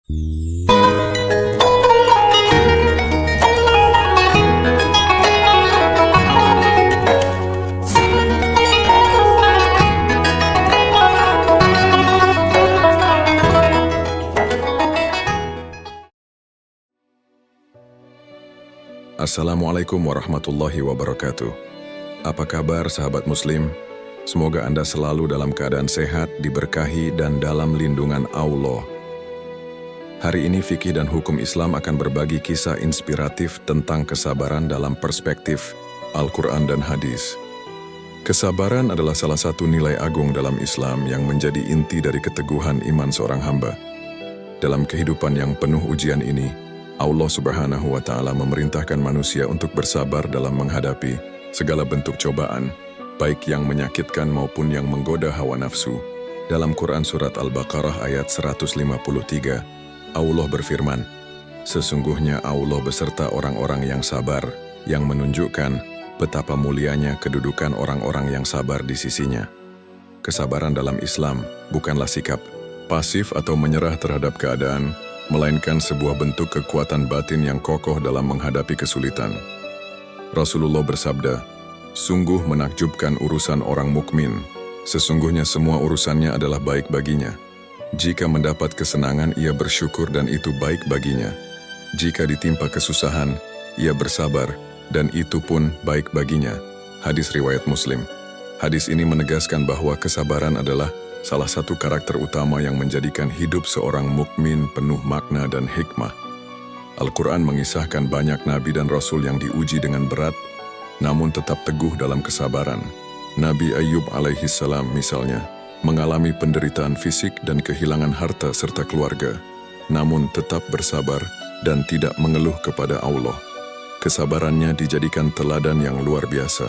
Assalamualaikum warahmatullahi wabarakatuh. Apa kabar sahabat muslim? Semoga Anda selalu dalam keadaan sehat, diberkahi, dan dalam lindungan Allah. Hari ini fikih dan hukum Islam akan berbagi kisah inspiratif tentang kesabaran dalam perspektif Al-Quran dan hadis. Kesabaran adalah salah satu nilai agung dalam Islam yang menjadi inti dari keteguhan iman seorang hamba. Dalam kehidupan yang penuh ujian ini, Allah Subhanahu wa Ta'ala memerintahkan manusia untuk bersabar dalam menghadapi segala bentuk cobaan, baik yang menyakitkan maupun yang menggoda hawa nafsu. Dalam Quran Surat Al-Baqarah ayat 153, Allah berfirman, "Sesungguhnya Allah beserta orang-orang yang sabar, yang menunjukkan betapa mulianya kedudukan orang-orang yang sabar di sisinya." Kesabaran dalam Islam bukanlah sikap pasif atau menyerah terhadap keadaan, melainkan sebuah bentuk kekuatan batin yang kokoh dalam menghadapi kesulitan. Rasulullah bersabda, "Sungguh menakjubkan urusan orang mukmin. Sesungguhnya semua urusannya adalah baik baginya. Jika mendapat kesenangan, ia bersyukur dan itu baik baginya. Jika ditimpa kesusahan, ia bersabar dan itu pun baik baginya." Hadis riwayat Muslim. Hadis ini menegaskan bahwa kesabaran adalah salah satu karakter utama yang menjadikan hidup seorang mukmin penuh makna dan hikmah. Al-Quran mengisahkan banyak nabi dan rasul yang diuji dengan berat, namun tetap teguh dalam kesabaran. Nabi Ayyub alaihi salam misalnya, mengalami penderitaan fisik dan kehilangan harta serta keluarga, namun tetap bersabar dan tidak mengeluh kepada Allah. Kesabarannya dijadikan teladan yang luar biasa.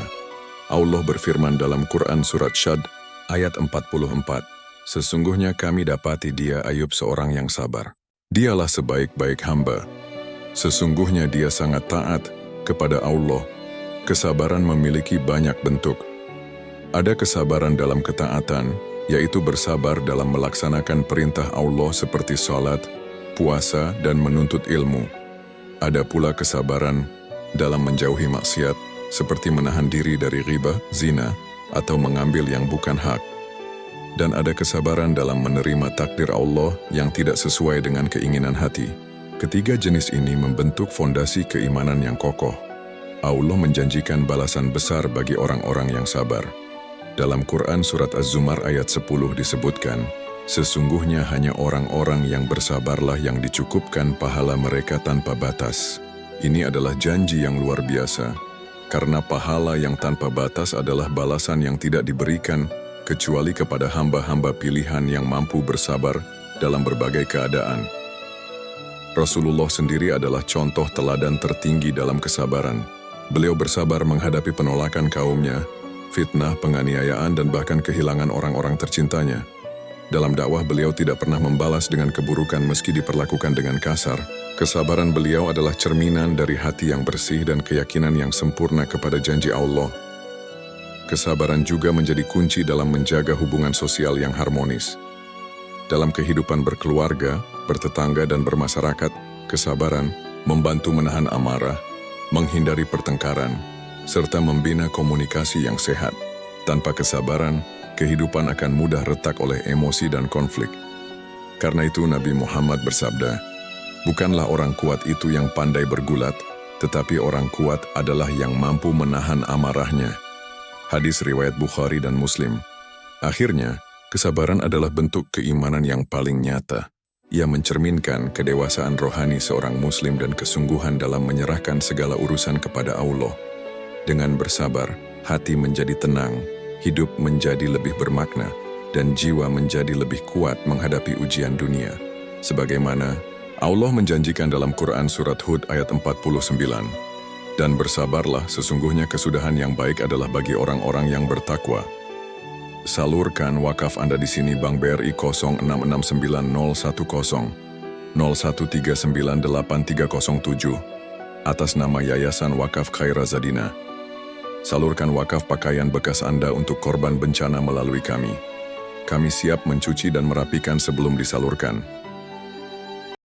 Allah berfirman dalam Quran Surat Syad, ayat 44, "Sesungguhnya kami dapati dia Ayub seorang yang sabar. Dialah sebaik-baik hamba. Sesungguhnya dia sangat taat kepada Allah." Kesabaran memiliki banyak bentuk. Ada kesabaran dalam ketaatan, yaitu bersabar dalam melaksanakan perintah Allah seperti salat, puasa, dan menuntut ilmu. Ada pula kesabaran dalam menjauhi maksiat, seperti menahan diri dari riba, zina, atau mengambil yang bukan hak. Dan ada kesabaran dalam menerima takdir Allah yang tidak sesuai dengan keinginan hati. Ketiga jenis ini membentuk fondasi keimanan yang kokoh. Allah menjanjikan balasan besar bagi orang-orang yang sabar. Dalam Quran Surat Az-Zumar ayat 10 disebutkan, "Sesungguhnya hanya orang-orang yang bersabarlah yang dicukupkan pahala mereka tanpa batas." Ini adalah janji yang luar biasa, karena pahala yang tanpa batas adalah balasan yang tidak diberikan kecuali kepada hamba-hamba pilihan yang mampu bersabar dalam berbagai keadaan. Rasulullah sendiri adalah contoh teladan tertinggi dalam kesabaran. Beliau bersabar menghadapi penolakan kaumnya, fitnah, penganiayaan, dan bahkan kehilangan orang-orang tercintanya. Dalam dakwah beliau tidak pernah membalas dengan keburukan meski diperlakukan dengan kasar. Kesabaran beliau adalah cerminan dari hati yang bersih dan keyakinan yang sempurna kepada janji Allah. Kesabaran juga menjadi kunci dalam menjaga hubungan sosial yang harmonis. Dalam kehidupan berkeluarga, bertetangga, dan bermasyarakat, kesabaran membantu menahan amarah, menghindari pertengkaran, serta membina komunikasi yang sehat. Tanpa kesabaran, kehidupan akan mudah retak oleh emosi dan konflik. Karena itu Nabi Muhammad bersabda, "Bukanlah orang kuat itu yang pandai bergulat, tetapi orang kuat adalah yang mampu menahan amarahnya." Hadis riwayat Bukhari dan Muslim. Akhirnya, kesabaran adalah bentuk keimanan yang paling nyata. Ia mencerminkan kedewasaan rohani seorang muslim dan kesungguhan dalam menyerahkan segala urusan kepada Allah. Dengan bersabar, hati menjadi tenang, hidup menjadi lebih bermakna, dan jiwa menjadi lebih kuat menghadapi ujian dunia. Sebagaimana Allah menjanjikan dalam Quran Surat Hud ayat 49, "Dan bersabarlah, sesungguhnya kesudahan yang baik adalah bagi orang-orang yang bertakwa." Salurkan wakaf Anda di sini Bank BRI 066901001398307 atas nama Yayasan Wakaf Khaira Zadina. Salurkan wakaf pakaian bekas Anda untuk korban bencana melalui kami. Kami siap mencuci dan merapikan sebelum disalurkan.